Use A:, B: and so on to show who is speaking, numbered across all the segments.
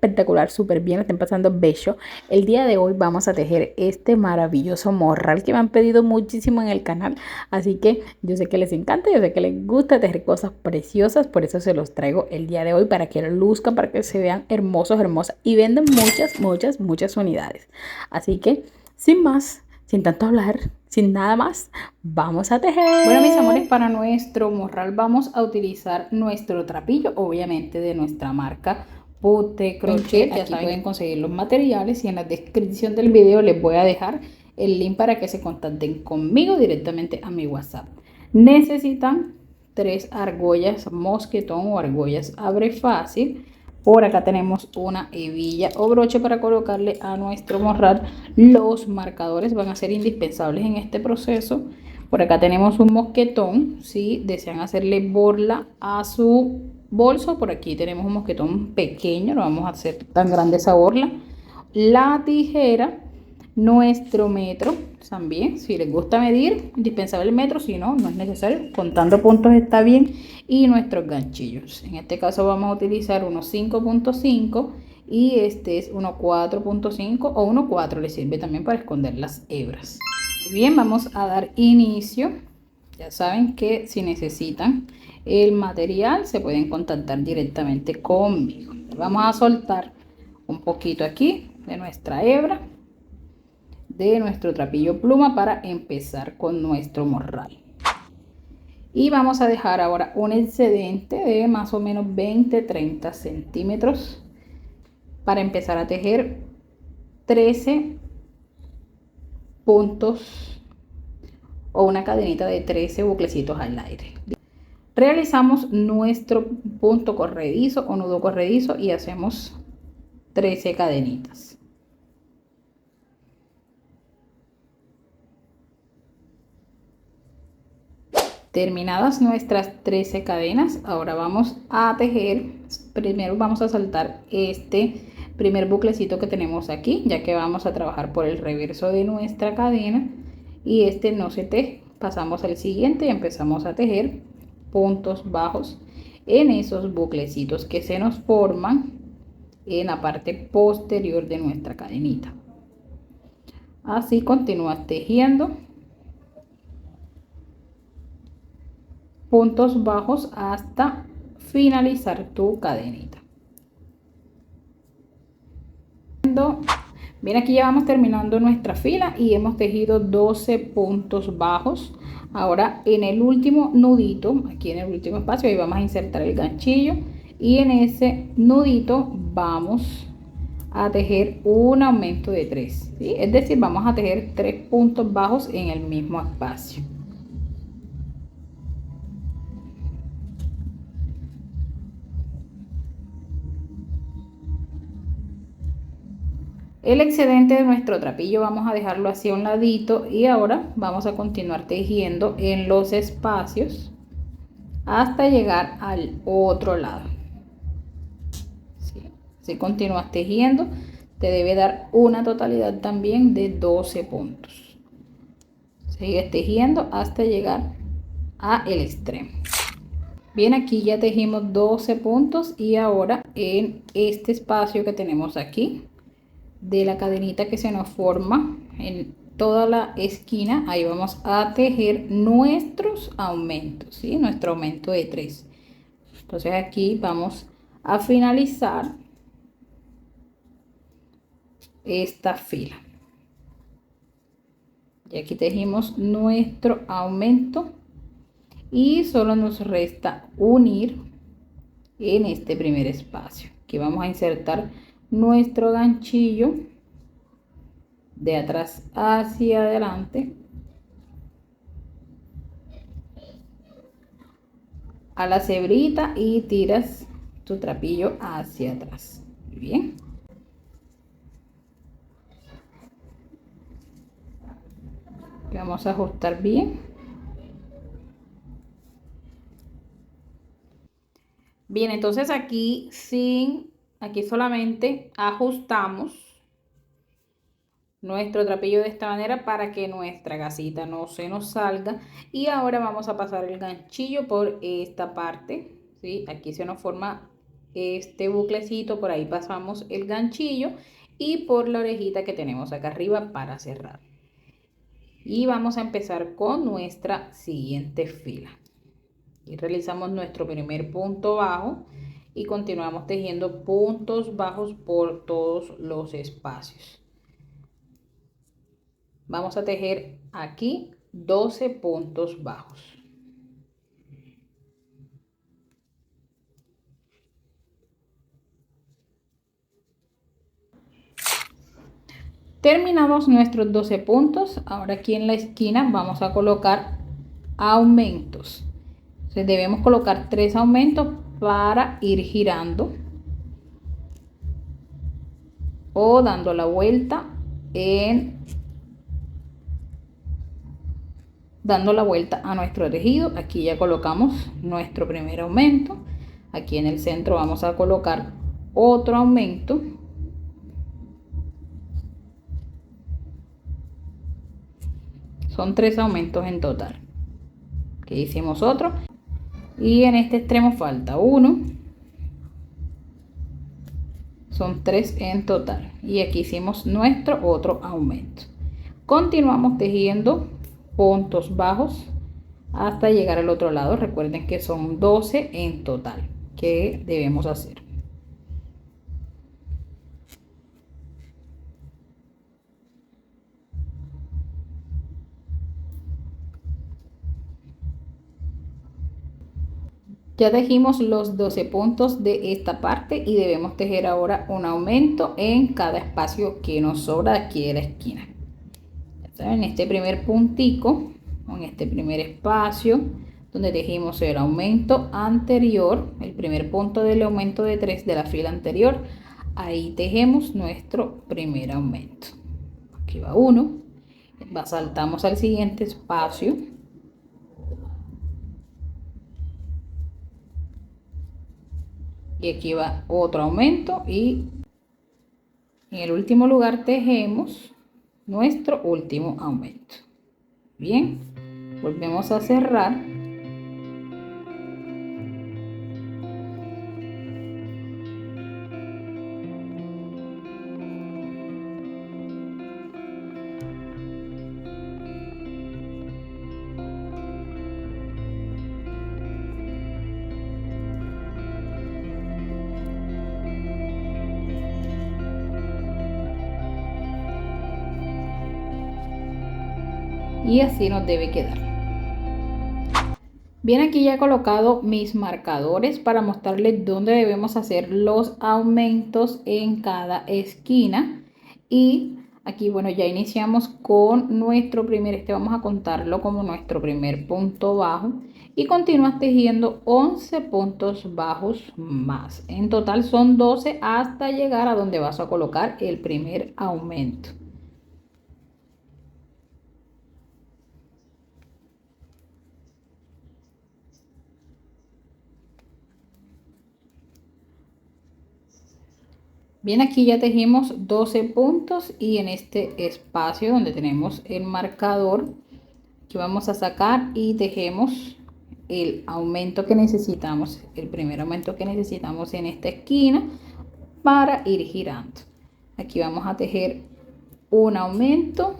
A: espectacular, súper bien, estén pasando bello. El día de hoy vamos a tejer este maravilloso morral que me han pedido muchísimo en el canal, así que yo sé que les encanta, yo sé que les gusta tejer cosas preciosas, por eso se los traigo el día de hoy para que lo luzcan, para que se vean hermosos, hermosas y venden muchas unidades. Así que sin más, sin tanto hablar, sin nada más, vamos a tejer. Bueno, mis amores, para nuestro morral vamos a utilizar nuestro trapillo, obviamente de nuestra marca Pute Crochet. Aquí pueden conseguir los materiales y en la descripción del video les voy a dejar el link para que se contacten conmigo directamente a mi WhatsApp. Necesitan 3 argollas mosquetón o argollas abre fácil. Por acá tenemos una hebilla o broche para colocarle a nuestro morral. Los marcadores van a ser indispensables en este proceso. Por acá tenemos un mosquetón, si desean hacerle borla a su bolso. Por aquí tenemos un mosquetón pequeño, no vamos a hacer tan grande esa borla. La tijera, nuestro metro también, si les gusta medir, indispensable el metro, si no, no es necesario, contando puntos está bien, y nuestros ganchillos. En este caso vamos a utilizar unos 5.5 y este es 1.4.5 o 1.4, le sirve también para esconder las hebras. Bien, vamos a dar inicio. Ya saben que si necesitan el material se pueden contactar directamente conmigo. Vamos a soltar un poquito aquí de nuestra hebra, de nuestro trapillo pluma, para empezar con nuestro morral. Y vamos a dejar ahora un excedente de más o menos 20-30 centímetros para empezar a tejer 13 puntos o una cadenita de 13 buclecitos al aire. Realizamos nuestro punto corredizo o nudo corredizo y hacemos 13 cadenitas. Terminadas nuestras 13 cadenas, ahora vamos a tejer. Primero vamos a saltar este primer buclecito que tenemos aquí, ya que vamos a trabajar por el reverso de nuestra cadena y este no se teje. Pasamos al siguiente y empezamos a tejer puntos bajos en esos buclecitos que se nos forman en la parte posterior de nuestra cadenita. Así continúas tejiendo puntos bajos hasta finalizar tu cadenita. Bien, aquí ya vamos terminando nuestra fila y hemos tejido 12 puntos bajos. Ahora en el último nudito, aquí en el último espacio, ahí vamos a insertar el ganchillo y en ese nudito vamos a tejer un aumento de 3, ¿sí? Es decir, vamos a tejer 3 puntos bajos en el mismo espacio. El excedente de nuestro trapillo vamos a dejarlo así a un ladito y ahora vamos a continuar tejiendo en los espacios hasta llegar al otro lado. Si continúas tejiendo, te debe dar una totalidad también de 12 puntos. Sigues tejiendo hasta llegar a el extremo. Bien, aquí ya tejimos 12 puntos y ahora en este espacio que tenemos aquí de la cadenita que se nos forma en toda la esquina, ahí vamos a tejer nuestros aumentos, ¿sí? Nuestro aumento de 3. Entonces aquí vamos a finalizar esta fila y aquí tejimos nuestro aumento y solo nos resta unir en este primer espacio. Aquí vamos a insertar nuestro ganchillo de atrás hacia adelante a la cebrita y tiras tu trapillo hacia atrás. Muy bien. Vamos a ajustar bien. Bien, entonces aquí solamente ajustamos nuestro trapillo de esta manera para que nuestra gasita no se nos salga. Y ahora vamos a pasar el ganchillo por esta parte, ¿sí? Aquí se nos forma este buclecito, por ahí pasamos el ganchillo y por la orejita que tenemos acá arriba para cerrar. Y vamos a empezar con nuestra siguiente fila. Y realizamos nuestro primer punto bajo y continuamos tejiendo puntos bajos por todos los espacios. Vamos a tejer aquí 12 puntos bajos. Terminamos nuestros 12 puntos. Ahora aquí en la esquina vamos a colocar aumentos. Entonces debemos colocar 3 aumentos para ir girando o dando la vuelta a nuestro tejido. Aquí ya colocamos nuestro primer aumento. Aquí en el centro vamos a colocar otro aumento. Son 3 aumentos en total. Aquí hicimos otro. Y en este extremo falta uno. Son 3 en total. Y aquí hicimos nuestro otro aumento. Continuamos tejiendo puntos bajos hasta llegar al otro lado. Recuerden que son 12 en total que debemos hacer. Ya tejimos los 12 puntos de esta parte y debemos tejer ahora un aumento en cada espacio que nos sobra aquí de la esquina. En este primer puntico, en este primer espacio donde tejimos el aumento anterior, el primer punto del aumento de 3 de la fila anterior, ahí tejemos nuestro primer aumento. Aquí va uno, saltamos al siguiente espacio. Y aquí va otro aumento y en el último lugar tejemos nuestro último aumento. Bien, volvemos a cerrar. Y así nos debe quedar. Bien, aquí ya he colocado mis marcadores para mostrarles dónde debemos hacer los aumentos en cada esquina. Y aquí, bueno, ya iniciamos con nuestro primer, vamos a contarlo como nuestro primer punto bajo. Y continúas tejiendo 11 puntos bajos más. En total son 12 hasta llegar a donde vas a colocar el primer aumento. Bien, aquí ya tejimos 12 puntos y en este espacio donde tenemos el marcador, aquí vamos a sacar y tejemos el aumento que necesitamos, el primer aumento que necesitamos en esta esquina para ir girando. Aquí vamos a tejer un aumento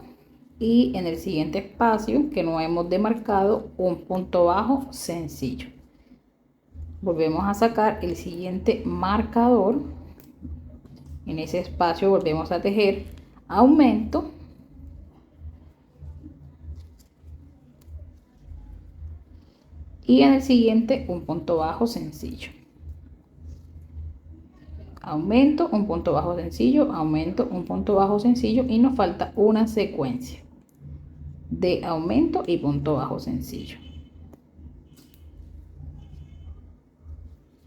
A: y en el siguiente espacio que no hemos demarcado un punto bajo sencillo. Volvemos a sacar el siguiente marcador. En ese espacio volvemos a tejer aumento y en el siguiente un punto bajo sencillo. Aumento, un punto bajo sencillo, aumento, un punto bajo sencillo y nos falta una secuencia de aumento y punto bajo sencillo.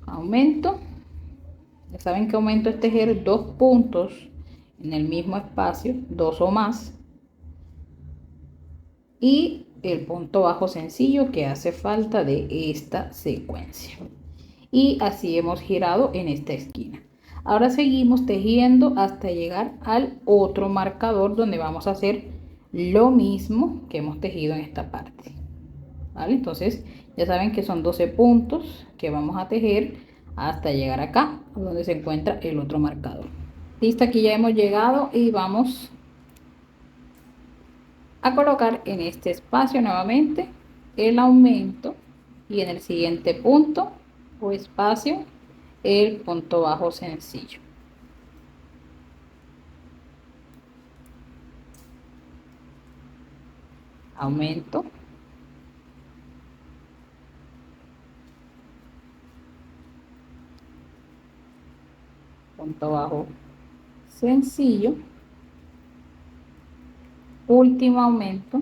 A: Aumento. Ya saben que aumento es tejer 2 puntos en el mismo espacio, 2 o más, y el punto bajo sencillo que hace falta de esta secuencia. Y así hemos girado en esta esquina. Ahora seguimos tejiendo hasta llegar al otro marcador donde vamos a hacer lo mismo que hemos tejido en esta parte. ¿Vale? Entonces ya saben que son 12 puntos que vamos a tejer hasta llegar acá, donde se encuentra el otro marcador. Listo, aquí ya hemos llegado y vamos a colocar en este espacio nuevamente el aumento y en el siguiente punto o espacio el punto bajo sencillo. Aumento, punto bajo sencillo, último aumento,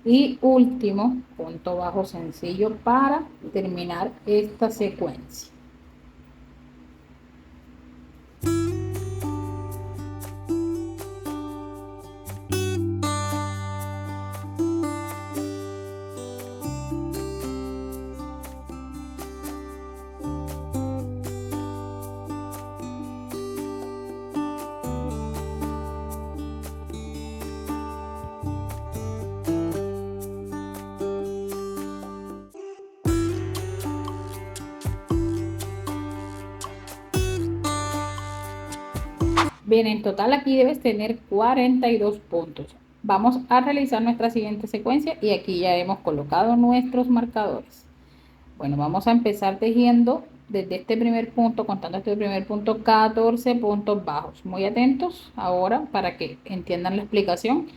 A: y último punto bajo sencillo para terminar esta secuencia. Bien, en total aquí debes tener 42 puntos. Vamos a realizar nuestra siguiente secuencia y aquí ya hemos colocado nuestros marcadores. Bueno, vamos a empezar tejiendo desde este primer punto, contando este primer punto, 14 puntos bajos. Muy atentos ahora para que entiendan la explicación.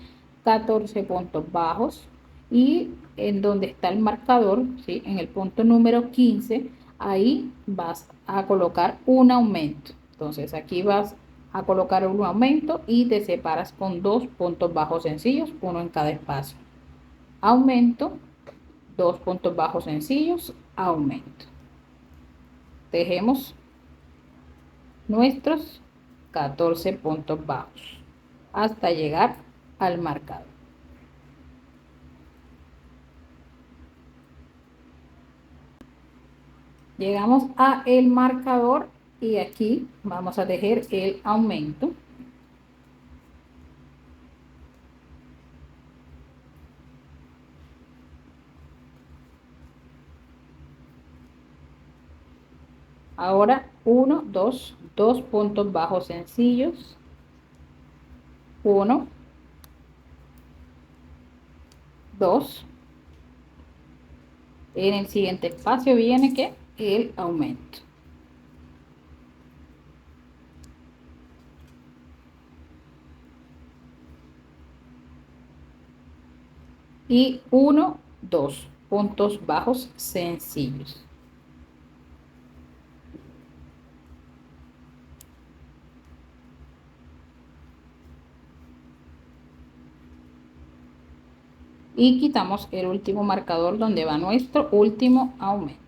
A: 14 puntos bajos y en donde está el marcador, ¿sí? En el punto número 15, ahí vas a colocar un aumento. Entonces aquí vas a colocar un aumento y te separas con 2 puntos bajos sencillos, uno en cada espacio. Aumento, 2 puntos bajos sencillos, aumento. Tejemos nuestros 14 puntos bajos hasta llegar al marcador. Llegamos a el marcador y aquí vamos a tejer el aumento. Ahora 1, 2 puntos bajos sencillos, 1, 2. En el siguiente espacio viene que el aumento. Y 1, 2 puntos bajos sencillos. Y quitamos el último marcador donde va nuestro último aumento.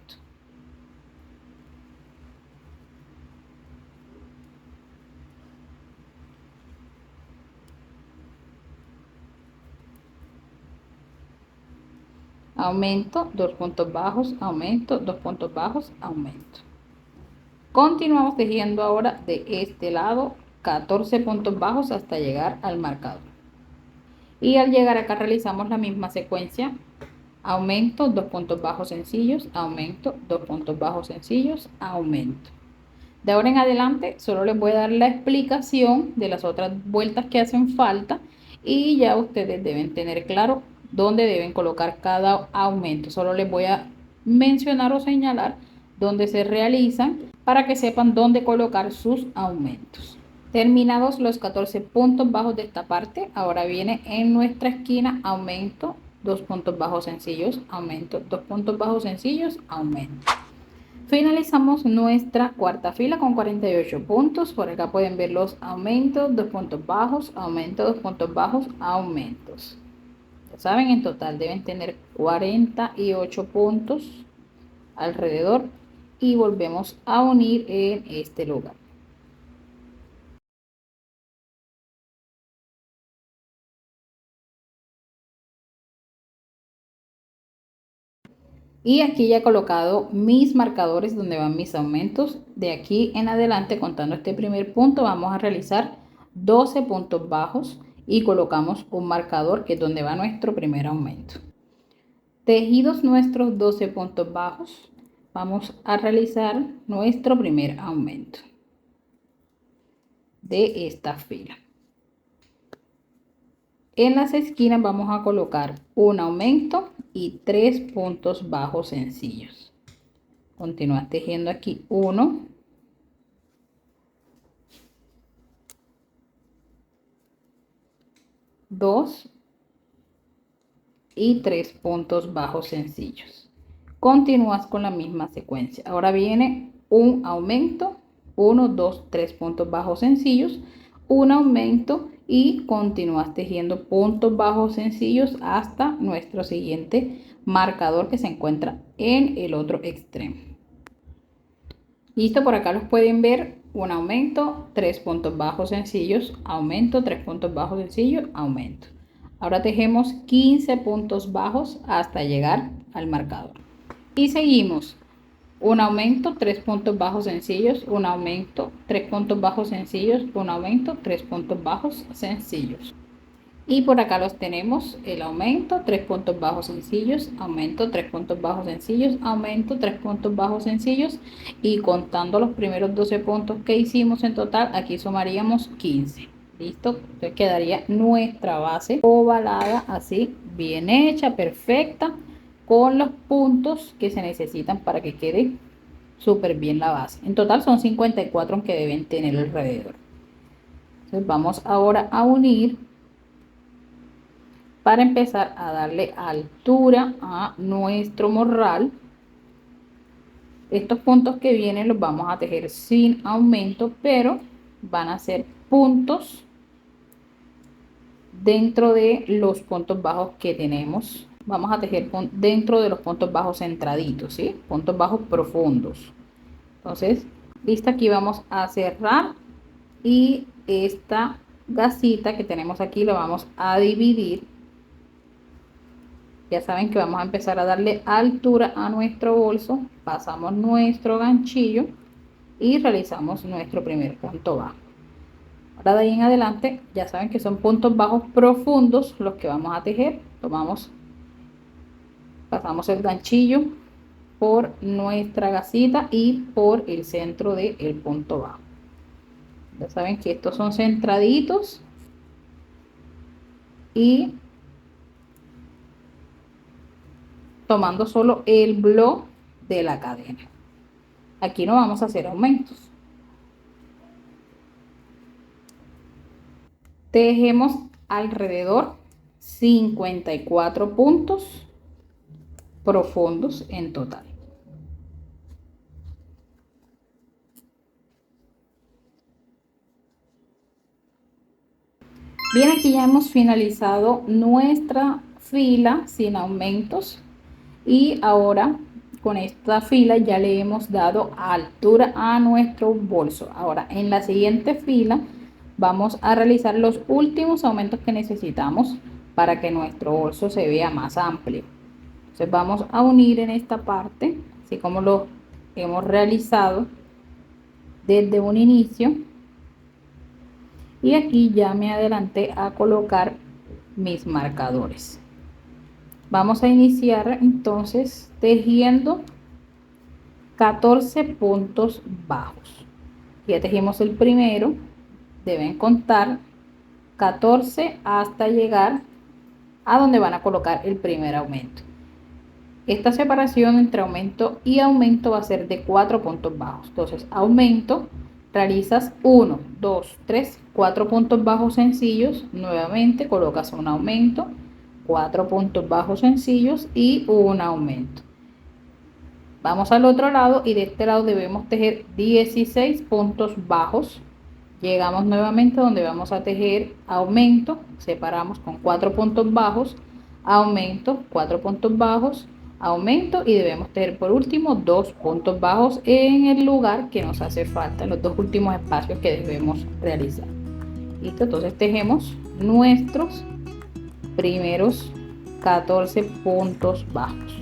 A: Aumento, 2 puntos bajos, aumento, 2 puntos bajos, aumento. Continuamos tejiendo ahora de este lado 14 puntos bajos hasta llegar al marcador. Y al llegar acá realizamos la misma secuencia. Aumento, 2 puntos bajos sencillos, aumento, 2 puntos bajos sencillos, aumento. De ahora en adelante solo les voy a dar la explicación de las otras vueltas que hacen falta y ya ustedes deben tener claro dónde deben colocar cada aumento. Solo les voy a mencionar o señalar dónde se realizan para que sepan dónde colocar sus aumentos. Terminados los 14 puntos bajos de esta parte, ahora viene en nuestra esquina aumento, 2 puntos bajos sencillos, aumento, 2 puntos bajos sencillos, aumento. Finalizamos nuestra cuarta fila con 48 puntos. Por acá pueden ver los aumentos, 2 puntos bajos, aumento, 2 puntos bajos, aumentos. Ya saben, en total deben tener 48 puntos alrededor y volvemos a unir en este lugar. Y aquí ya he colocado mis marcadores donde van mis aumentos. De aquí en adelante, contando este primer punto, vamos a realizar 12 puntos bajos y colocamos un marcador que es donde va nuestro primer aumento. Tejidos nuestros 12 puntos bajos, vamos a realizar nuestro primer aumento de esta fila. En las esquinas vamos a colocar un aumento y 3 puntos bajos sencillos. Continúas tejiendo aquí 1, 2 y 3 puntos bajos sencillos. Continúas con la misma secuencia. Ahora viene un aumento, 1, 2, 3 puntos bajos sencillos, un aumento y continúas tejiendo puntos bajos sencillos hasta nuestro siguiente marcador que se encuentra en el otro extremo. Listo, por acá los pueden ver. Un aumento, 3 puntos bajos sencillos, aumento, 3 puntos bajos sencillos, aumento. Ahora tejemos 15 puntos bajos hasta llegar al marcador. Y seguimos. Un aumento, 3 puntos bajos sencillos, un aumento, 3 puntos bajos sencillos, un aumento, 3 puntos bajos sencillos. Y por acá los tenemos, el aumento, 3 puntos bajos sencillos, aumento, 3 puntos bajos sencillos, aumento, 3 puntos bajos sencillos. Y contando los primeros 12 puntos que hicimos en total, aquí sumaríamos 15. ¿Listo? Entonces quedaría nuestra base ovalada, así, bien hecha, perfecta, con los puntos que se necesitan para que quede súper bien la base. En total son 54 que deben tener alrededor. Entonces vamos ahora a unir para empezar a darle altura a nuestro morral. Estos puntos que vienen los vamos a tejer sin aumento, pero van a ser puntos dentro de los puntos bajos que tenemos. Vamos a tejer dentro de los puntos bajos centraditos, ¿sí? Puntos bajos profundos. Entonces, listo, aquí vamos a cerrar y esta gasita que tenemos aquí la vamos a dividir. Ya saben que vamos a empezar a darle altura a nuestro bolso, pasamos nuestro ganchillo y realizamos nuestro primer punto bajo. Ahora de ahí en adelante ya saben que son puntos bajos profundos los que vamos a tejer. Pasamos el ganchillo por nuestra gasita y por el centro del punto bajo. Ya saben que estos son centraditos y tomando solo el blo de la cadena. Aquí no vamos a hacer aumentos. Tejemos alrededor 54 puntos profundos en total. Bien, aquí ya hemos finalizado nuestra fila sin aumentos. Y ahora con esta fila ya le hemos dado altura a nuestro bolso. Ahora en la siguiente fila vamos a realizar los últimos aumentos que necesitamos para que nuestro bolso se vea más amplio. Entonces vamos a unir en esta parte, así como lo hemos realizado desde un inicio. Y aquí ya me adelanté a colocar mis marcadores. Vamos a iniciar entonces tejiendo 14 puntos bajos. Ya tejimos el primero, deben contar 14 hasta llegar a donde van a colocar el primer aumento. Esta separación entre aumento y aumento va a ser de 4 puntos bajos. Entonces, aumento, realizas 1, 2, 3, 4 puntos bajos sencillos, nuevamente colocas un aumento, 4 puntos bajos sencillos y un aumento. Vamos al otro lado y de este lado debemos tejer 16 puntos bajos. Llegamos nuevamente donde vamos a tejer aumento, separamos con 4 puntos bajos, aumento, 4 puntos bajos, aumento y debemos tejer por último 2 puntos bajos en el lugar que nos hace falta, los dos últimos espacios que debemos realizar. Listo, entonces tejemos nuestros primeros 14 puntos bajos.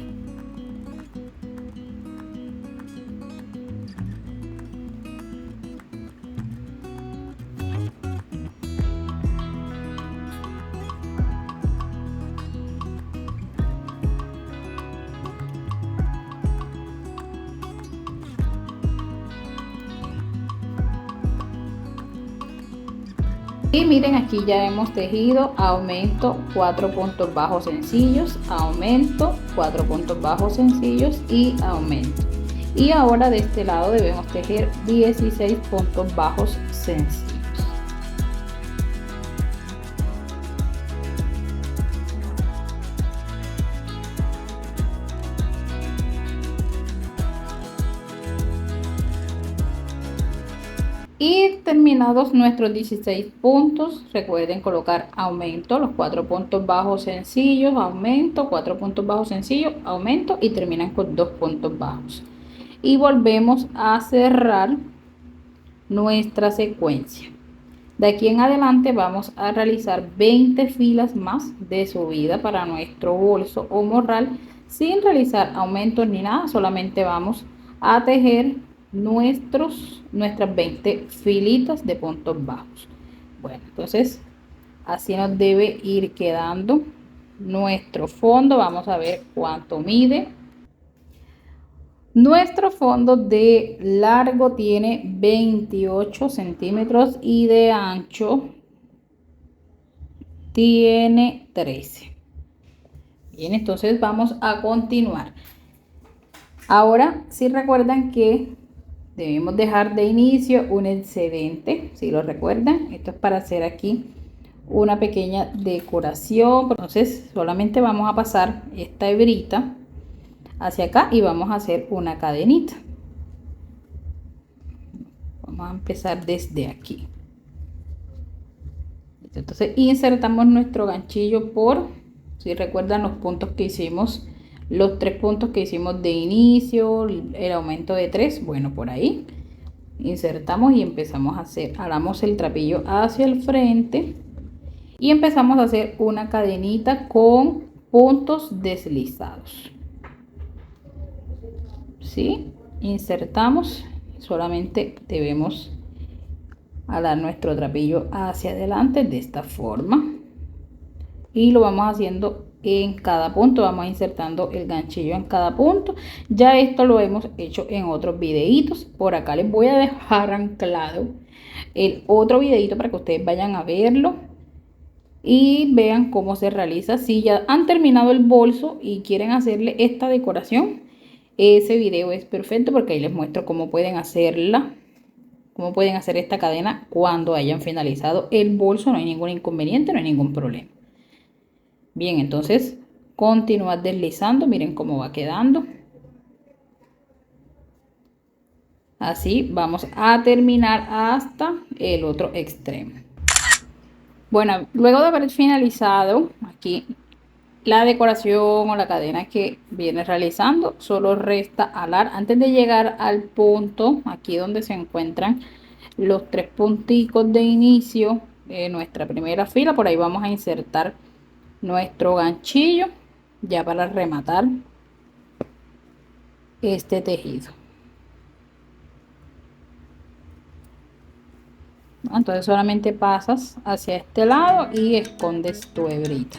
A: Y miren, aquí ya hemos tejido aumento 4 puntos bajos sencillos, aumento 4 puntos bajos sencillos y aumento. Y ahora de este lado debemos tejer 16 puntos bajos sencillos. Y terminados nuestros 16 puntos, recuerden colocar aumento, los 4 puntos bajos sencillos, aumento, 4 puntos bajos sencillos, aumento y terminan con 2 puntos bajos. Y volvemos a cerrar nuestra secuencia. De aquí en adelante vamos a realizar 20 filas más de subida para nuestro bolso o morral sin realizar aumentos ni nada, solamente vamos a tejer nuestras 20 filitas de puntos bajos. Bueno, entonces así nos debe ir quedando nuestro fondo. Vamos a ver cuánto mide. Nuestro fondo de largo tiene 28 centímetros y de ancho tiene 13. Bien, entonces vamos a continuar. Ahora, si recuerdan que debemos dejar de inicio un excedente, si lo recuerdan, esto es para hacer aquí una pequeña decoración. Entonces solamente vamos a pasar esta hebrita hacia acá y vamos a hacer una cadenita. Vamos a empezar desde aquí. Entonces insertamos nuestro ganchillo por, si recuerdan, los puntos que hicimos, los 3 puntos que hicimos de inicio, el aumento de 3, bueno, por ahí insertamos y empezamos a hacer, jalamos el trapillo hacia el frente y empezamos a hacer una cadenita con puntos deslizados. ¿Sí? Insertamos, solamente debemos jalar nuestro trapillo hacia adelante de esta forma y lo vamos haciendo en cada punto, vamos insertando el ganchillo en cada punto. Ya esto lo hemos hecho en otros videitos, por acá les voy a dejar anclado el otro videito para que ustedes vayan a verlo y vean cómo se realiza. Si ya han terminado el bolso y quieren hacerle esta decoración, ese video es perfecto porque ahí les muestro cómo pueden hacerla, cómo pueden hacer esta cadena cuando hayan finalizado el bolso. No hay ningún inconveniente, no hay ningún problema. Bien, entonces continuar deslizando, miren cómo va quedando. Así vamos a terminar hasta el otro extremo. Bueno, luego de haber finalizado aquí la decoración o la cadena que viene realizando, solo resta alar antes de llegar al punto aquí donde se encuentran los 3 punticos de inicio de nuestra primera fila. Por ahí vamos a insertar nuestro ganchillo ya para rematar este tejido. Entonces solamente pasas hacia este lado y escondes tu hebrita.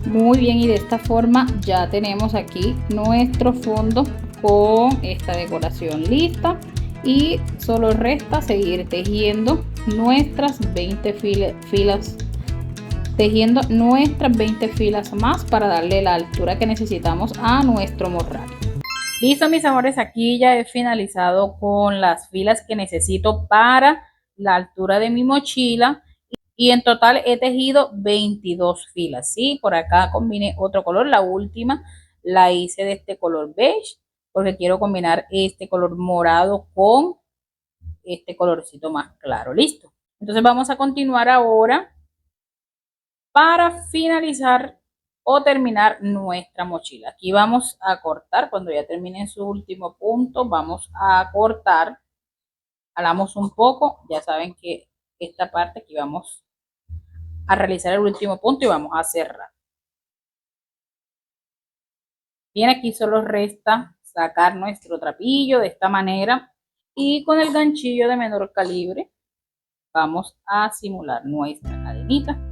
A: Muy bien, y de esta forma ya tenemos aquí nuestro fondo con esta decoración lista y solo resta seguir tejiendo nuestras 20 filas, tejiendo nuestras 20 filas más para darle la altura que necesitamos a nuestro morral. Listo, mis amores, aquí ya he finalizado con las filas que necesito para la altura de mi mochila. Y en total he tejido 22 filas, ¿sí? Por acá combiné otro color, la última la hice de este color beige, porque quiero combinar este color morado con este colorcito más claro, ¿listo? Entonces vamos a continuar ahora para finalizar o terminar nuestra mochila. Aquí vamos a cortar, cuando ya termine su último punto, vamos a cortar, jalamos un poco, ya saben que esta parte aquí vamos a realizar el último punto y vamos a cerrar. Bien, aquí solo resta sacar nuestro trapillo de esta manera y con el ganchillo de menor calibre vamos a simular nuestra cadenita.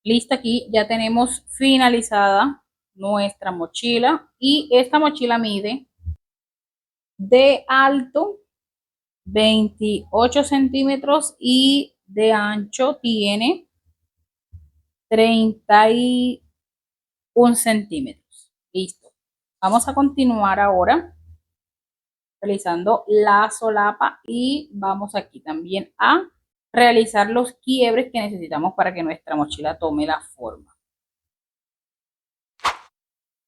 A: Lista, aquí ya tenemos finalizada nuestra mochila y esta mochila mide de alto 28 centímetros y de ancho tiene 31 centímetros. Listo. Vamos a continuar ahora realizando la solapa y vamos aquí también a realizar los quiebres que necesitamos para que nuestra mochila tome la forma.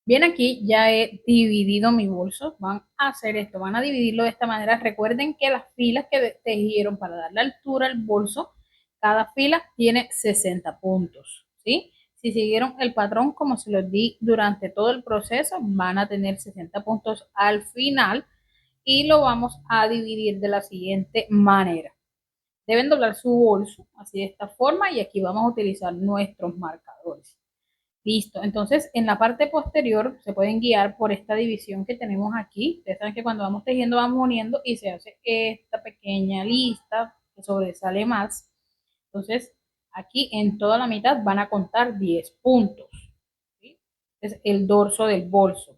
A: Bien, aquí ya he dividido mi bolso. Van a hacer esto, van a dividirlo de esta manera. Recuerden que las filas que tejieron para dar la altura al bolso, cada fila tiene 60 puntos, ¿sí? Si siguieron el patrón como se los di durante todo el proceso, van a tener 60 puntos al final y lo vamos a dividir de la siguiente manera. Deben doblar su bolso así de esta forma y aquí vamos a utilizar nuestros marcadores. Listo, entonces en la parte posterior se pueden guiar por esta división que tenemos aquí. Ustedes saben que cuando vamos tejiendo vamos uniendo y se hace esta pequeña lista que sobresale más. Entonces aquí en toda la mitad van a contar 10 puntos. ¿Sí? Es el dorso del bolso.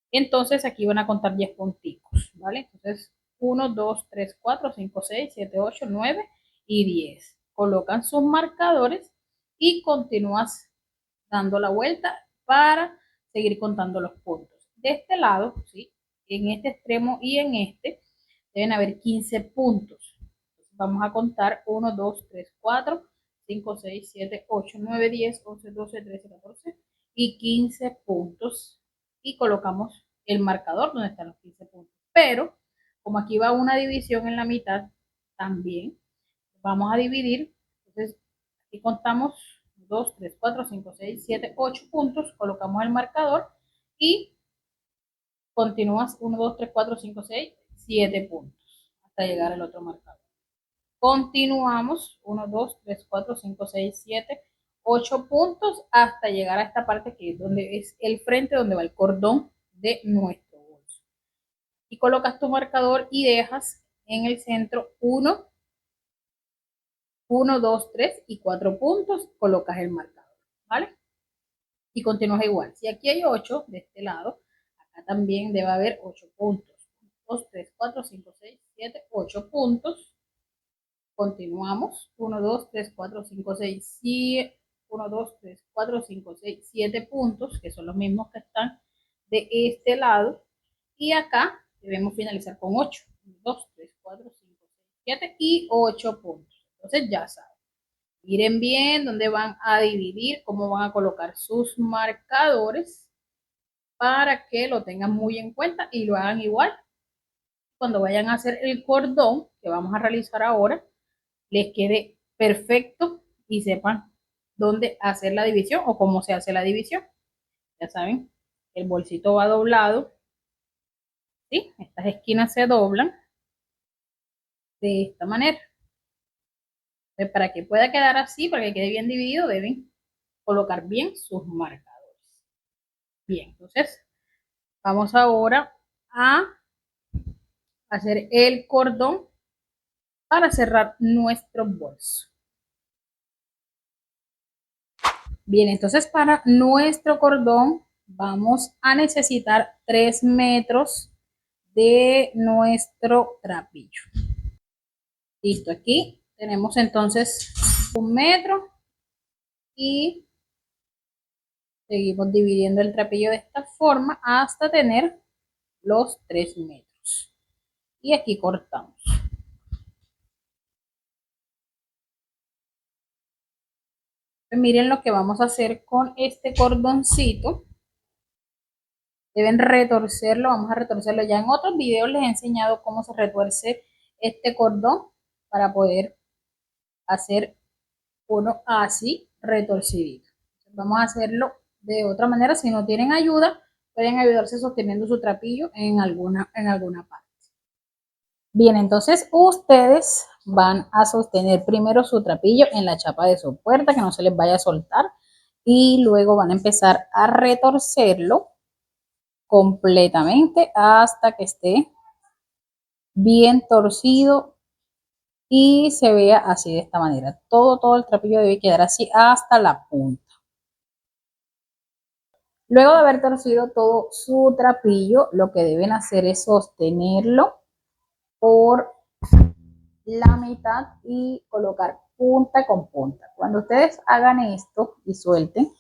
A: Entonces aquí van a contar 10 punticos, ¿vale? Entonces 1, 2, 3, 4, 5, 6, 7, 8, 9 y 10. Colocan sus marcadores y continúas dando la vuelta para seguir contando los puntos. De este lado, ¿sí? En este extremo y en este deben haber 15 puntos. Entonces vamos a contar 1, 2, 3, 4, 5, 6, 7, 8, 9, 10, 11, 12, 13, 14 y 15 puntos. Y colocamos el marcador donde están los 15 puntos. Pero, como aquí va una división en la mitad, también vamos a dividir. Entonces, aquí contamos 2, 3, 4, 5, 6, 7, 8 puntos, colocamos el marcador y continúas 1, 2, 3, 4, 5, 6, 7 puntos hasta llegar al otro marcador. Continuamos 1, 2, 3, 4, 5, 6, 7, 8 puntos hasta llegar a esta parte que es donde es el frente, donde va el cordón de nuestro bolso. Y colocas tu marcador y dejas en el centro 1, 2, 3 y 4 puntos, colocas el marcador, ¿vale? Y continúas igual. Si aquí hay 8 de este lado, acá también debe haber 8 puntos. 2, 3, 4, 5, 6, 7, 8 puntos. Continuamos. 1, 2, 3, 4, 5, 6, 7. 1, 2, 3, 4, 5, 6, 7 puntos, que son los mismos que están de este lado. Y acá debemos finalizar con 8. 1, 2, 3, 4, 5, 6, 7 y 8 puntos. Entonces ya saben. Miren bien dónde van a dividir, cómo van a colocar sus marcadores para que lo tengan muy en cuenta y lo hagan igual. Cuando vayan a hacer el cordón que vamos a realizar ahora, les quede perfecto y sepan dónde hacer la división o cómo se hace la división. Ya saben, el bolsito va doblado, ¿sí? Estas esquinas se doblan de esta manera. Para que pueda quedar así, para que quede bien dividido, deben colocar bien sus marcadores. Bien, entonces vamos ahora a hacer el cordón para cerrar nuestro bolso. Bien, entonces para nuestro cordón vamos a necesitar 3 metros de nuestro trapillo. Listo, aquí tenemos entonces 1 metro y seguimos dividiendo el trapillo de esta forma hasta tener los 3 metros. Y aquí cortamos. Miren lo que vamos a hacer con este cordoncito. Deben retorcerlo, vamos a retorcerlo. Ya en otros videos les he enseñado cómo se retuerce este cordón para poder hacer uno así retorcidito. Vamos a hacerlo de otra manera. Si no tienen ayuda, pueden ayudarse sosteniendo su trapillo en alguna parte. Bien, entonces ustedes van a sostener primero su trapillo en la chapa de su puerta, que no se les vaya a soltar, y luego van a empezar a retorcerlo completamente hasta que esté bien torcido y se vea así de esta manera. Todo el trapillo debe quedar así hasta la punta. Luego de haber torcido todo su trapillo, lo que deben hacer es sostenerlo por la mitad y colocar punta con punta. Cuando ustedes hagan esto y suelten,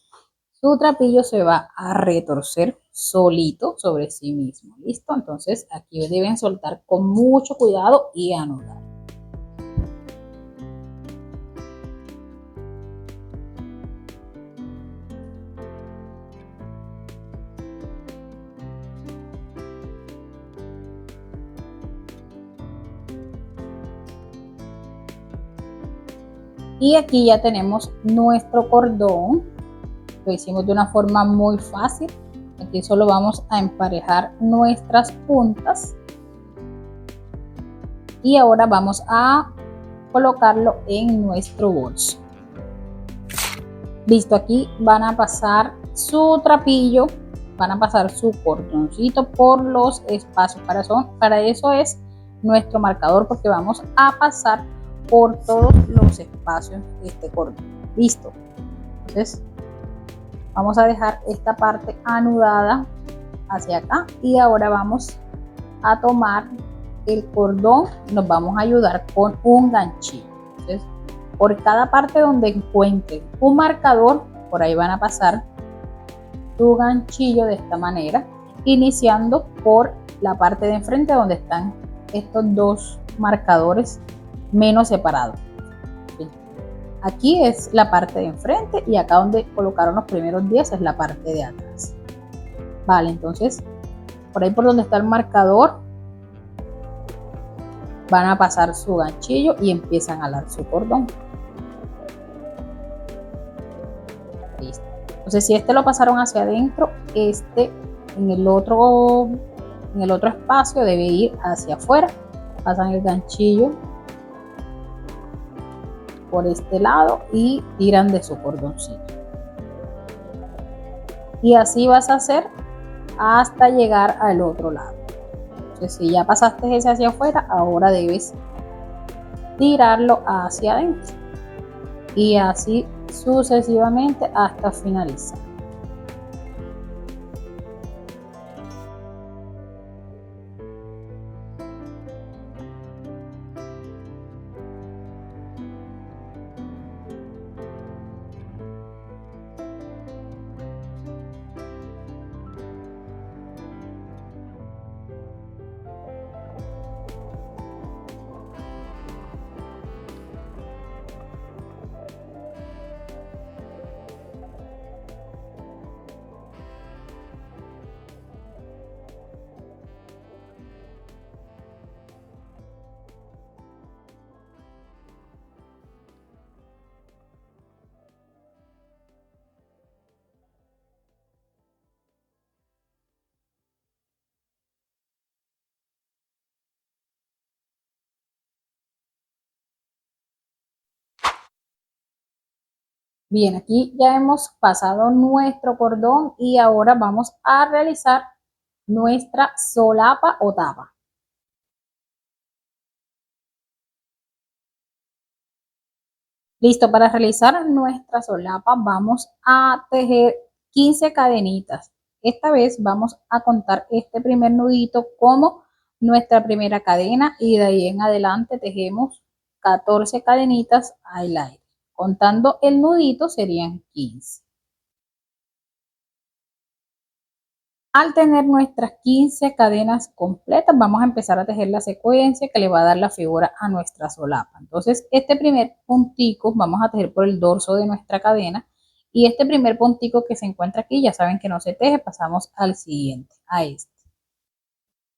A: su trapillo se va a retorcer solito sobre sí mismo. ¿Listo? Entonces aquí deben soltar con mucho cuidado y anudar. Y aquí ya tenemos nuestro cordón. Lo hicimos de una forma muy fácil. Aquí solo vamos a emparejar nuestras puntas. Y ahora vamos a colocarlo en nuestro bolso. Listo, aquí van a pasar su trapillo, van a pasar su cordoncito por los espacios. Para eso es nuestro marcador, porque vamos a pasar por todos los espacios de este cordón. Listo. Entonces vamos a dejar esta parte anudada hacia acá y ahora vamos a tomar el cordón, nos vamos a ayudar con un ganchillo. Entonces, por cada parte donde encuentren un marcador, por ahí van a pasar su ganchillo de esta manera, iniciando por la parte de enfrente donde están estos dos marcadores menos separados. Aquí es la parte de enfrente y acá donde colocaron los primeros 10 es la parte de atrás. Vale, entonces por ahí por donde está el marcador van a pasar su ganchillo y empiezan a alar su cordón. Listo. Entonces si este lo pasaron hacia adentro, este en el otro espacio debe ir hacia afuera. Pasan el ganchillo por este lado y tiran de su cordoncito. Y así vas a hacer hasta llegar al otro lado. Entonces si ya pasaste ese hacia afuera, ahora debes tirarlo hacia adentro. Y así sucesivamente hasta finalizar. Bien, aquí ya hemos pasado nuestro cordón y ahora vamos a realizar nuestra solapa o tapa. Listo, para realizar nuestra solapa vamos a tejer 15 cadenitas. Esta vez vamos a contar este primer nudito como nuestra primera cadena y de ahí en adelante tejemos 14 cadenitas al aire. Contando el nudito serían 15. Al tener nuestras 15 cadenas completas, vamos a empezar a tejer la secuencia que le va a dar la figura a nuestra solapa. Entonces, este primer puntico vamos a tejer por el dorso de nuestra cadena y este primer puntico que se encuentra aquí, ya saben que no se teje, pasamos al siguiente, a este.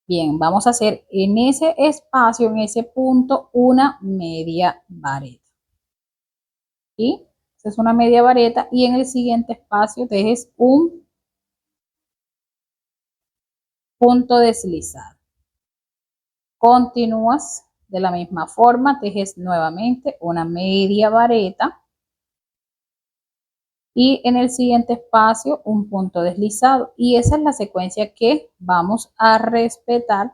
A: Bien, vamos a hacer en ese espacio, en ese punto, una media vareta. ¿Sí? Esa es una media vareta y en el siguiente espacio tejes un punto deslizado. Continúas de la misma forma, tejes nuevamente una media vareta y en el siguiente espacio un punto deslizado, y esa es la secuencia que vamos a respetar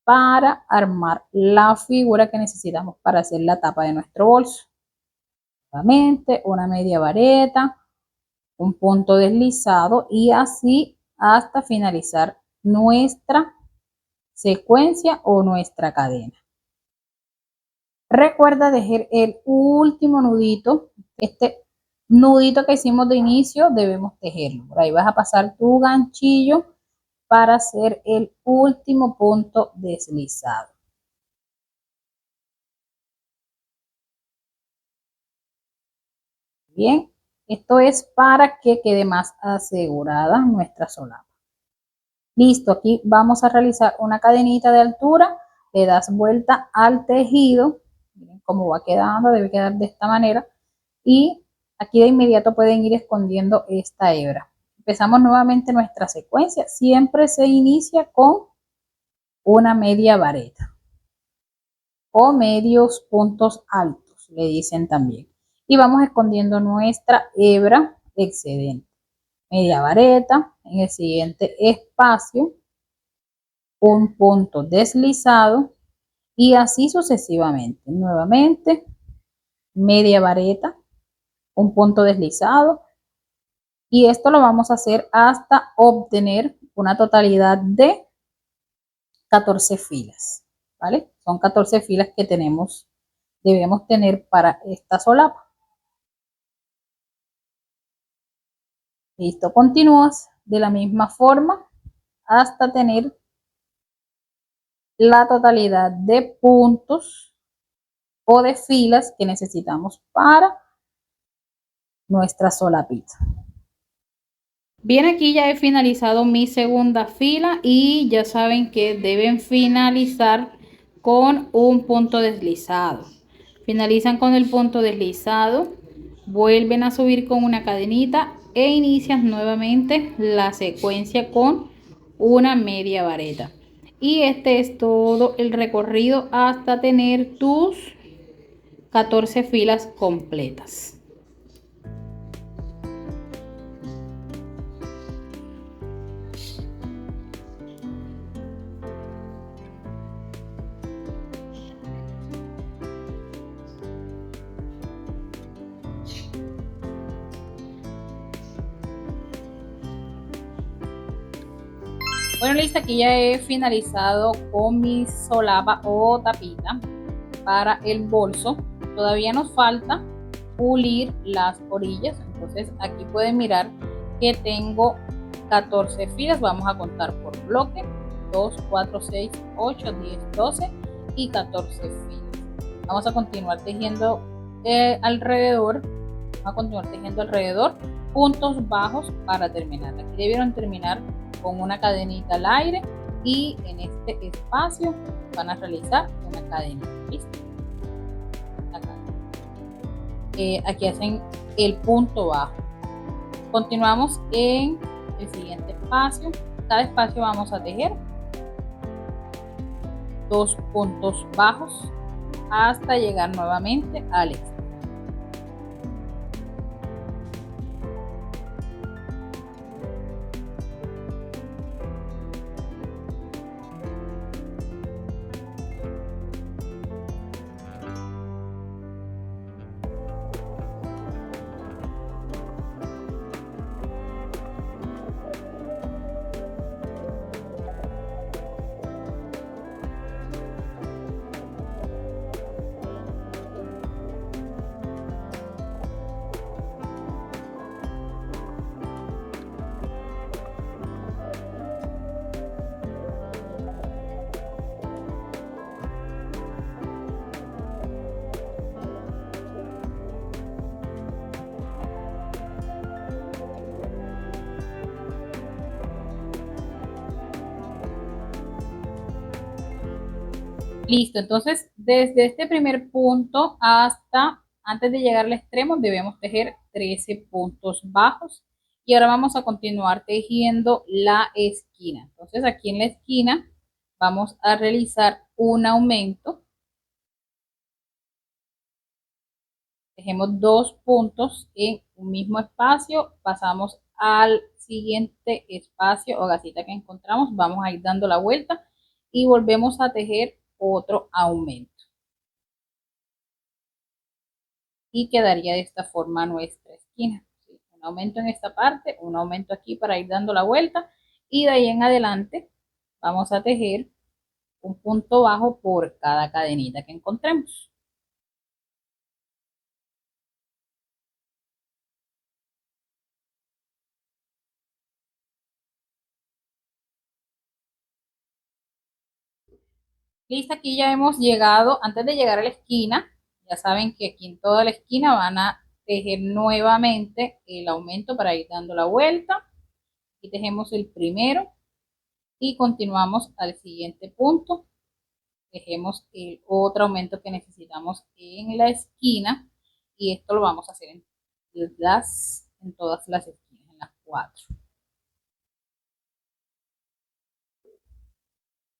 A: para armar la figura que necesitamos para hacer la tapa de nuestro bolso. Nuevamente una media vareta, un punto deslizado y así hasta finalizar nuestra secuencia o nuestra cadena. Recuerda tejer el último nudito, este nudito que hicimos de inicio debemos tejerlo. Por ahí vas a pasar tu ganchillo para hacer el último punto deslizado. Bien, esto es para que quede más asegurada nuestra solapa. Listo, aquí vamos a realizar una cadenita de altura, le das vuelta al tejido, miren cómo va quedando, debe quedar de esta manera, y aquí de inmediato pueden ir escondiendo esta hebra. Empezamos nuevamente nuestra secuencia, siempre se inicia con una media vareta o medios puntos altos, le dicen también, y vamos escondiendo nuestra hebra excedente. Media vareta, en el siguiente espacio un punto deslizado y así sucesivamente. Nuevamente media vareta, un punto deslizado, y esto lo vamos a hacer hasta obtener una totalidad de 14 filas, ¿vale? Son 14 filas que debemos tener para esta solapa. Listo, continúas de la misma forma hasta tener la totalidad de puntos o de filas que necesitamos para nuestra solapita. Bien, aquí ya he finalizado mi segunda fila y ya saben que deben finalizar con un punto deslizado. Finalizan con el punto deslizado, vuelven a subir con una cadenita e inician nuevamente la secuencia con una media vareta. Y este es todo el recorrido hasta tener tus 14 filas completas. Bueno, listo, aquí ya he finalizado con mi solapa o tapita para el bolso. Todavía nos falta pulir las orillas, entonces aquí pueden mirar que tengo 14 filas. Vamos a contar por bloque: 2, 4, 6, 8, 10, 12 y 14 filas. Vamos a continuar tejiendo alrededor puntos bajos para terminar. Aquí debieron terminar con una cadenita al aire y en este espacio van a realizar una cadenita. ¿Listo? Acá. Aquí hacen el punto bajo. Continuamos en el siguiente espacio. Cada espacio vamos a tejer 2 puntos bajos hasta llegar nuevamente al extremo. Listo, entonces desde este primer punto hasta antes de llegar al extremo debemos tejer 13 puntos bajos y ahora vamos a continuar tejiendo la esquina. Entonces aquí en la esquina vamos a realizar un aumento. Tejemos 2 puntos en un mismo espacio, pasamos al siguiente espacio o gasita que encontramos, vamos a ir dando la vuelta y volvemos a tejer otro aumento. Y quedaría de esta forma nuestra esquina. Un aumento en esta parte, un aumento aquí para ir dando la vuelta y de ahí en adelante vamos a tejer un punto bajo por cada cadenita que encontremos. Listo, aquí ya hemos llegado, antes de llegar a la esquina, ya saben que aquí en toda la esquina van a tejer nuevamente el aumento para ir dando la vuelta. Aquí tejemos el primero y continuamos al siguiente punto. Tejemos el otro aumento que necesitamos en la esquina y esto lo vamos a hacer en todas las esquinas, en las 4.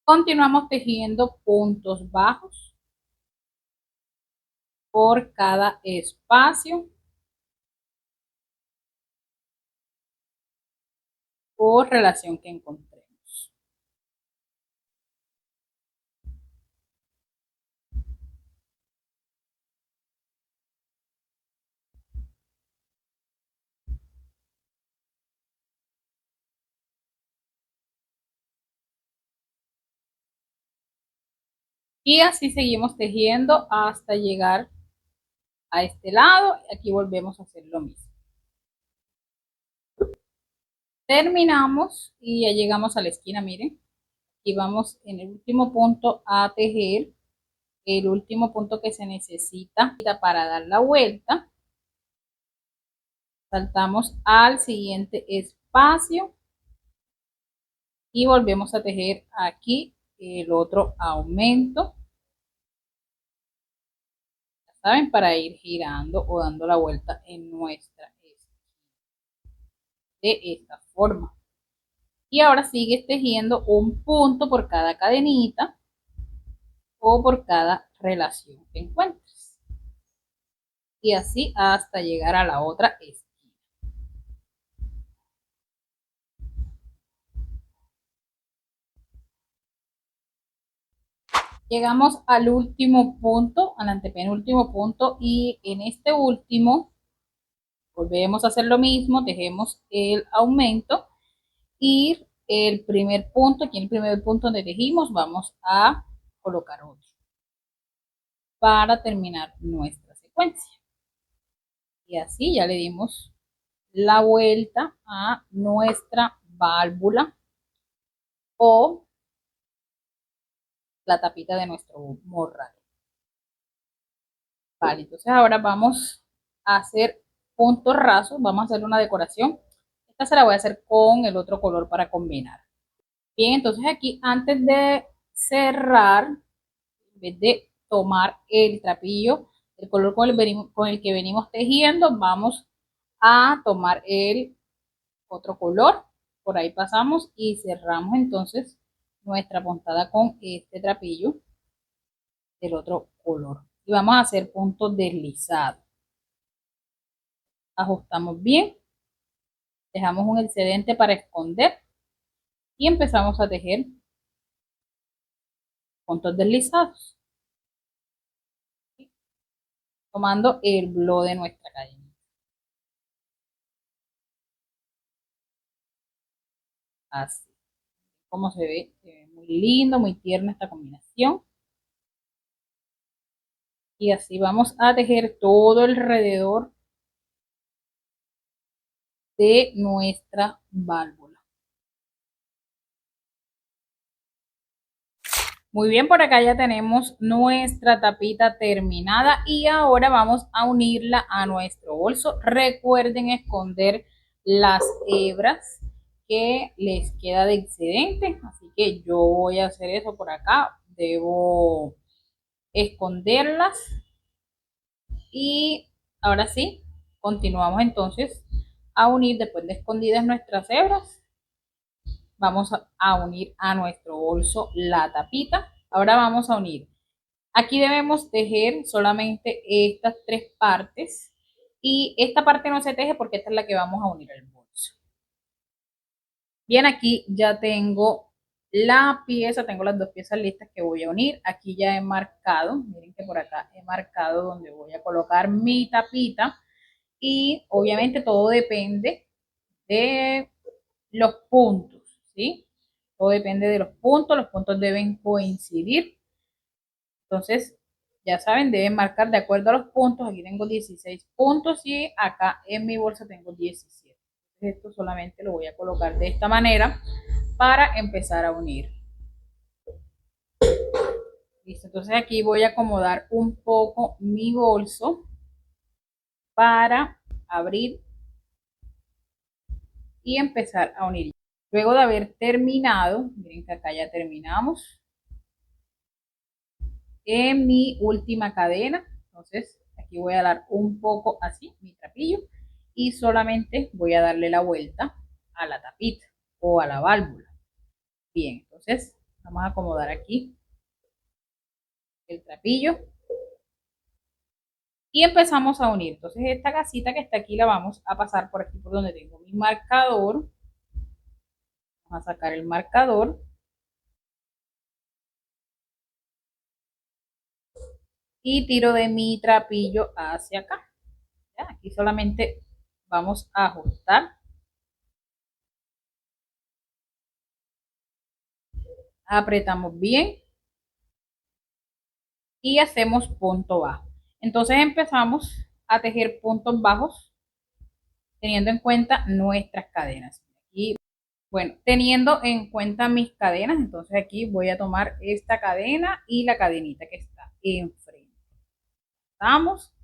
A: Continuamos tejiendo puntos bajos por cada espacio o relación que encontremos. Y así seguimos tejiendo hasta llegar a este lado. Aquí volvemos a hacer lo mismo. Terminamos y ya llegamos a la esquina, miren. Y vamos en el último punto a tejer el último punto que se necesita para dar la vuelta. Saltamos al siguiente espacio y volvemos a tejer aquí el otro aumento, ya saben, para ir girando o dando la vuelta en nuestra esquina de esta forma. Y ahora sigues tejiendo un punto por cada cadenita o por cada relación que encuentres. Y así hasta llegar a la otra esquina. Llegamos al último punto, al antepenúltimo punto, y en este último volvemos a hacer lo mismo, tejemos el aumento y el primer punto, aquí en el primer punto donde tejimos, vamos a colocar otro para terminar nuestra secuencia. Y así ya le dimos la vuelta a nuestra válvula o la tapita de nuestro morral. Vale, entonces ahora vamos a hacer puntos rasos, vamos a hacer una decoración. Esta se la voy a hacer con el otro color para combinar. Bien, entonces aquí antes de cerrar, en vez de tomar el trapillo, el color con el que venimos tejiendo, vamos a tomar el otro color. Por ahí pasamos y cerramos entonces nuestra puntada con este trapillo del otro color. Y vamos a hacer puntos deslizados. Ajustamos bien, dejamos un excedente para esconder y empezamos a tejer puntos deslizados, tomando el blo de nuestra cadena. Así como se ve muy lindo, muy tierna esta combinación. Y así vamos a tejer todo alrededor de nuestra válvula. Muy bien, por acá ya tenemos nuestra tapita terminada y ahora vamos a unirla a nuestro bolso. Recuerden esconder las hebras que les queda de excedente, así que yo voy a hacer eso por acá. debo esconderlas. Y ahora sí, continuamos entonces a unir, después de escondidas nuestras hebras, vamos a unir a nuestro bolso la tapita. Ahora vamos a unir. Aquí debemos tejer solamente estas tres partes y esta parte no se teje porque esta es la que vamos a unir al bolso. Bien, aquí ya tengo la pieza, tengo las dos piezas listas que voy a unir. Aquí ya he marcado, miren que por acá he marcado donde voy a colocar mi tapita y obviamente todo depende de los puntos, ¿sí? Todo depende de los puntos deben coincidir. Entonces, ya saben, deben marcar de acuerdo a los puntos. Aquí tengo 16 puntos y acá en mi bolsa tengo 17. Esto solamente lo voy a colocar de esta manera para empezar a unir. Listo, entonces aquí voy a acomodar un poco mi bolso para abrir y empezar a unir. Luego de haber terminado, miren que acá ya terminamos, en mi última cadena, entonces aquí voy a dar un poco así mi trapillo y solamente voy a darle la vuelta a la tapita o a la válvula. Bien, entonces vamos a acomodar aquí el trapillo y empezamos a unir. Entonces esta gasita que está aquí la vamos a pasar por aquí por donde tengo mi marcador. Vamos a sacar el marcador y tiro de mi trapillo hacia acá. ¿Ya? Aquí solamente vamos a ajustar, apretamos bien y hacemos punto bajo. Entonces empezamos a tejer puntos bajos teniendo en cuenta nuestras cadenas. Y bueno, teniendo en cuenta mis cadenas, entonces aquí voy a tomar esta cadena y la cadenita que está enfrente. Vamos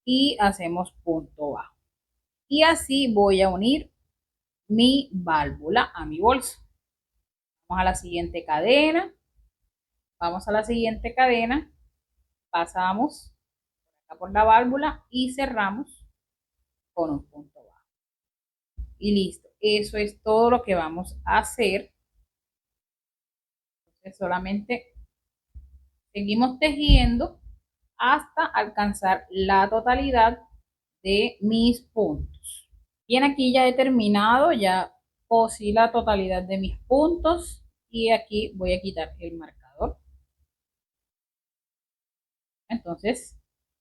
A: y hacemos punto bajo. Y así voy a unir mi válvula a mi bolso. Vamos a la siguiente cadena. Vamos a la siguiente cadena. Pasamos acá por la válvula y cerramos con un punto bajo. Y listo. Eso es todo lo que vamos a hacer. Entonces solamente seguimos tejiendo hasta alcanzar la totalidad de mis puntos. Bien, aquí ya he terminado, ya cosí la totalidad de mis puntos y aquí voy a quitar el marcador. Entonces,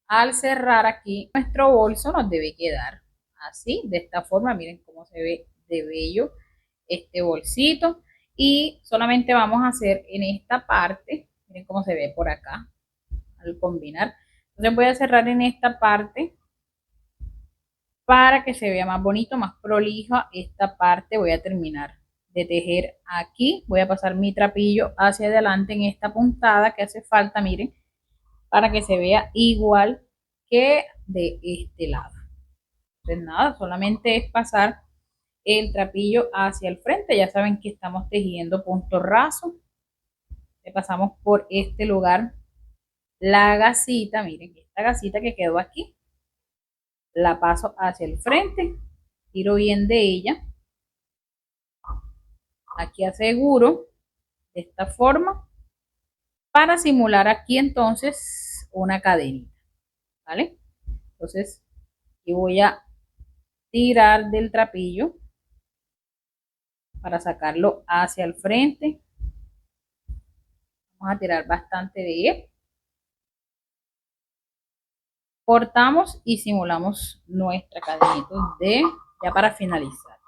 A: al cerrar aquí nuestro bolso nos debe quedar así, de esta forma. Miren cómo se ve de bello este bolsito. Y solamente vamos a hacer en esta parte, miren cómo se ve por acá al combinar. Entonces voy a cerrar en esta parte para que se vea más bonito, más prolija esta parte. Voy a terminar de tejer aquí. Voy a pasar mi trapillo hacia adelante en esta puntada que hace falta, miren, para que se vea igual que de este lado. Entonces nada, solamente es pasar el trapillo hacia el frente. Ya saben que estamos tejiendo punto raso. Le pasamos por este lugar la gasita, miren, esta gasita que quedó aquí, la paso hacia el frente, tiro bien de ella, aquí aseguro de esta forma para simular aquí entonces una cadenita, ¿vale? Entonces aquí voy a tirar del trapillo para sacarlo hacia el frente. Vamos a tirar bastante de él. Cortamos y simulamos nuestra cadenita de ya para finalizar.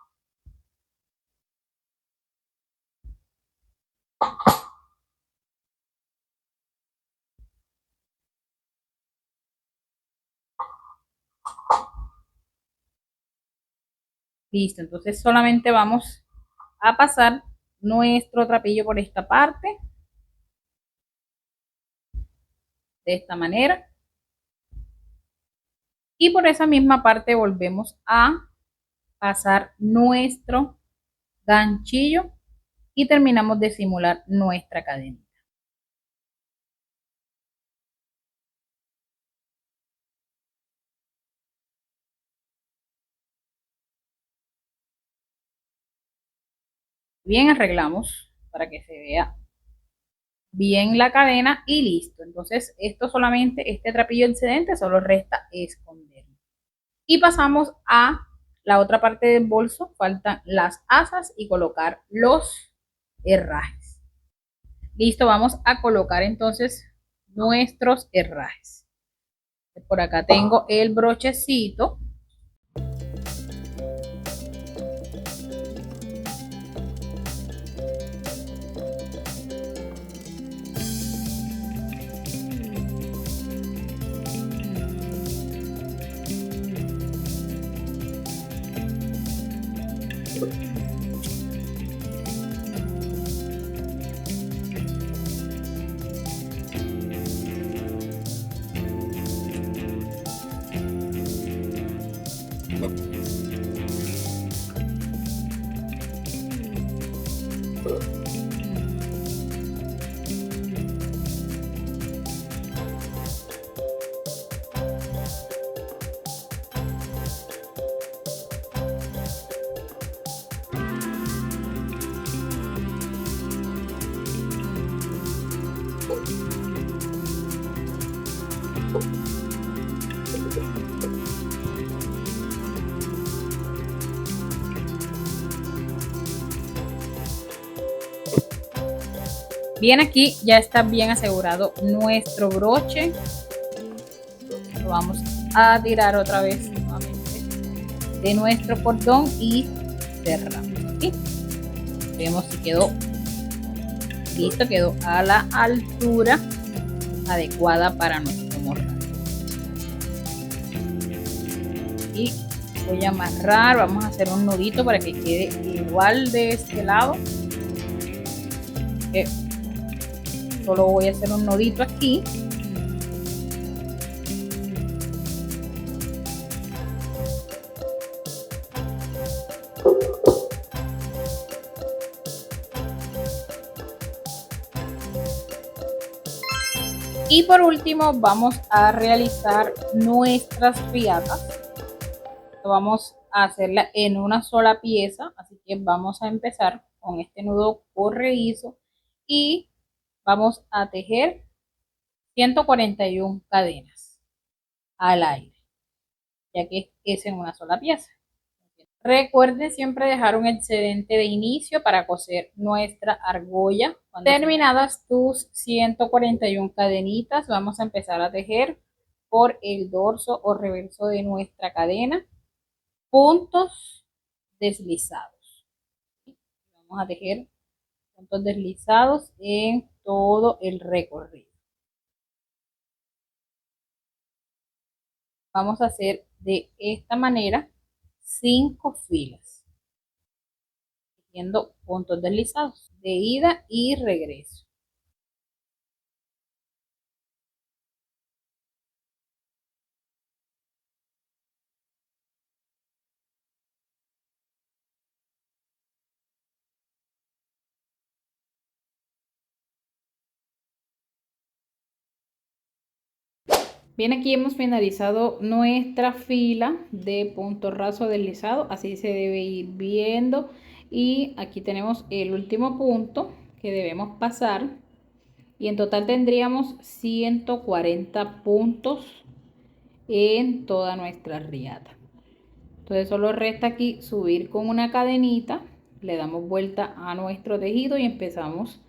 A: Listo, entonces solamente vamos a pasar nuestro trapillo por esta parte, de esta manera, y por esa misma parte volvemos a pasar nuestro ganchillo y terminamos de simular nuestra cadena. Bien, arreglamos para que se vea bien la cadena y listo. Entonces esto solamente, este trapillo excedente solo resta esconderlo. Y pasamos a la otra parte del bolso, faltan las asas y colocar los herrajes. Listo, vamos a colocar entonces nuestros herrajes. Por acá tengo el brochecito. Bien, aquí ya está bien asegurado nuestro broche. Lo vamos a tirar otra vez nuevamente de nuestro cordón y cerramos aquí. Vemos si quedó listo, quedó a la altura adecuada para nuestro morral. Y voy a amarrar, vamos a hacer un nudito para que quede igual de este lado. Solo voy a hacer un nudito aquí. Y por último vamos a realizar nuestras riatas. Vamos a hacerla en una sola pieza, así que vamos a empezar con este nudo corredizo y vamos a tejer 141 cadenas al aire, ya que es en una sola pieza. Recuerden siempre dejar un excedente de inicio para coser nuestra argolla. Cuando terminadas tus 141 cadenitas, vamos a empezar a tejer por el dorso o reverso de nuestra cadena puntos deslizados. Vamos a tejer puntos deslizados en todo el recorrido. Vamos a hacer de esta manera 5 filas, haciendo puntos deslizados de ida y regreso. Bien, aquí hemos finalizado nuestra fila de punto raso deslizado, así se debe ir viendo. Y aquí tenemos el último punto que debemos pasar. Y en total tendríamos 140 puntos en toda nuestra riata. Entonces solo resta aquí subir con una cadenita, le damos vuelta a nuestro tejido y empezamos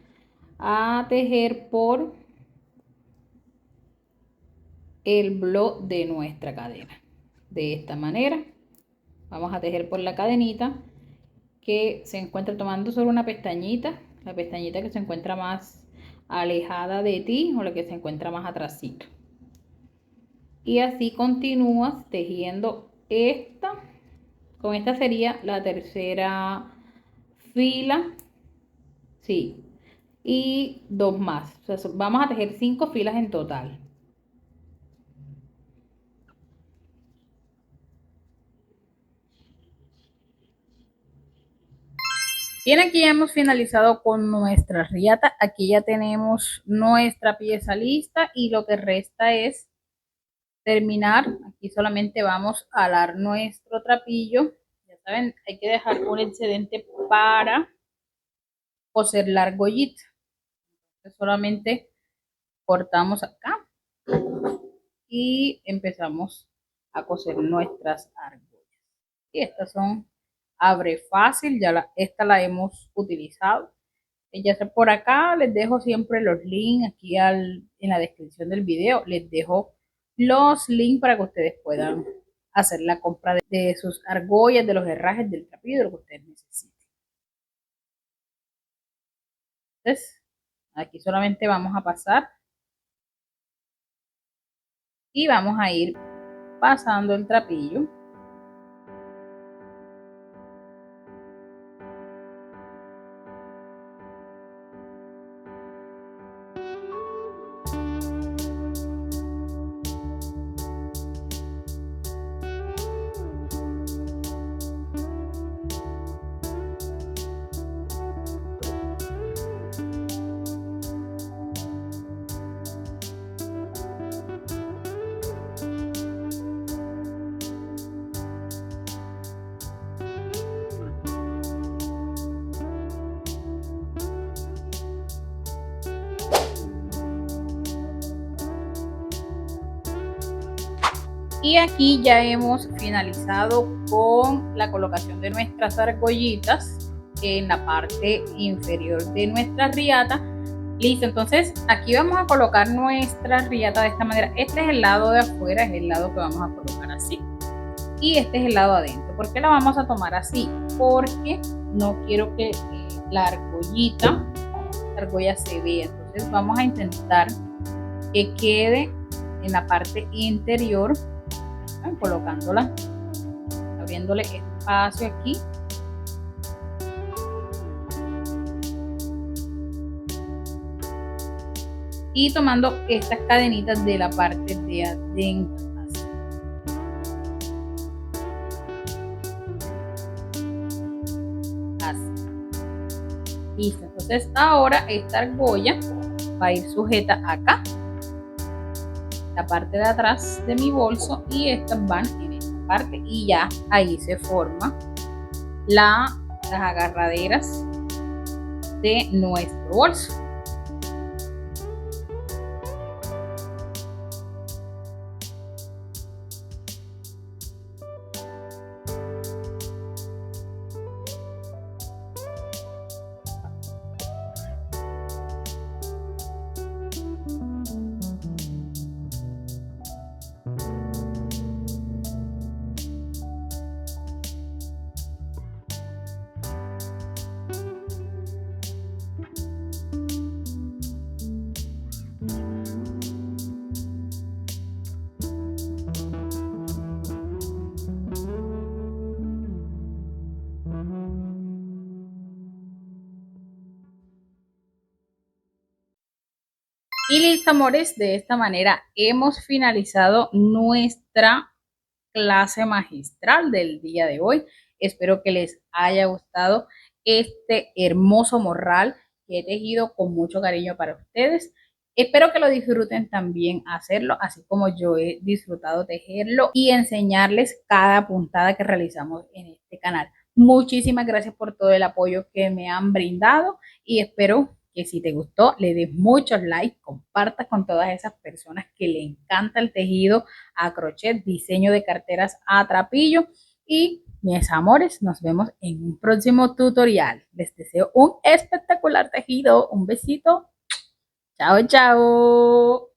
A: a tejer por el blo de nuestra cadena. De esta manera vamos a tejer por la cadenita que se encuentra tomando solo una pestañita, la pestañita que se encuentra más alejada de ti o la que se encuentra más atrásito. Y así continúas tejiendo esta. Con esta sería la tercera fila, sí, y 2 más. O sea, vamos a tejer 5 filas en total. Bien, aquí ya hemos finalizado con nuestra riata. Aquí ya tenemos nuestra pieza lista y lo que resta es terminar. Aquí solamente vamos a alar nuestro trapillo. Ya saben, hay que dejar un excedente para coser la argollita. Entonces, solamente cortamos acá y empezamos a coser nuestras argollas. Y estas son abre fácil, esta la hemos utilizado. Ya sé, por acá les dejo siempre los links aquí en la descripción del video, les dejo los links para que ustedes puedan hacer la compra de sus argollas, de los herrajes, del trapillo, de lo que ustedes necesiten. Entonces, aquí solamente vamos a pasar y vamos a ir pasando el trapillo. Y aquí ya hemos finalizado con la colocación de nuestras argollitas en la parte inferior de nuestra riata. Listo, entonces aquí vamos a colocar nuestra riata de esta manera. Este es el lado de afuera, es el lado que vamos a colocar así. Y este es el lado adentro. ¿Por qué la vamos a tomar así? Porque no quiero que la argolla se vea. Entonces vamos a intentar que quede en la parte interior, colocándola, abriéndole espacio aquí. Y tomando estas cadenitas de la parte de adentro. Así. Listo. Entonces ahora esta argolla va a ir sujeta acá, la parte de atrás de mi bolso, y estas van en esta parte y ya ahí se forma las agarraderas de nuestro bolso. Y listo, amores, de esta manera hemos finalizado nuestra clase magistral del día de hoy. Espero que les haya gustado este hermoso morral que he tejido con mucho cariño para ustedes. Espero que lo disfruten también hacerlo, así como yo he disfrutado tejerlo y enseñarles cada puntada que realizamos en este canal. Muchísimas gracias por todo el apoyo que me han brindado y espero que si te gustó le des muchos likes, compartas con todas esas personas que le encanta el tejido a crochet, diseño de carteras a trapillo. Y mis amores, nos vemos en un próximo tutorial. Les deseo un espectacular tejido. Un besito. Chao, chao.